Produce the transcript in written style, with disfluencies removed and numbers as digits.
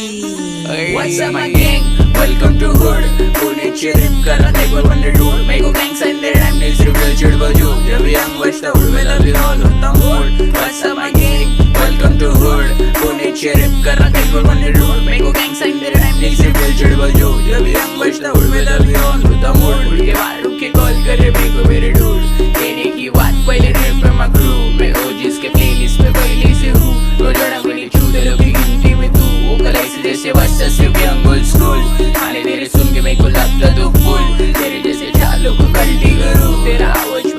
What's up my gang? Welcome to hood. Pune चिरिप करा एक बार वंडर डूड. मेरे को गैंग साइन दे रैम नहीं सिर्फ दिल चिढ़ बजू. जब यंग बचता उड़ में लव यू ऑल होता mood. What's up my gang? Welcome to hood. Pune चिरिप करा एक बार वंडर डूड. मेरे को गैंग साइन दे रैम नहीं सिर्फ दिल चिढ़ बजू. जब यंग बचता उड़ में लव यू ऑल होता मूड. उड़ के बाहर रुक के कॉल करे मेरे को मेरे डूड. कहने की बात पहले रैप पे मैं क्रू. मैं ओजीज के प्लेलिस्ट पे पहले से हूँ. रोजाना मैंने छू दे लोग की गिनती में तू. वो कलाई जैसे बच्चा सिर्फ यंग ओल्ड स्कूल. आने तेरे सुन के मेरे को लगता तो फुल. तेरे जैसे चार लोग को गलती करूँ. तेरा आवाज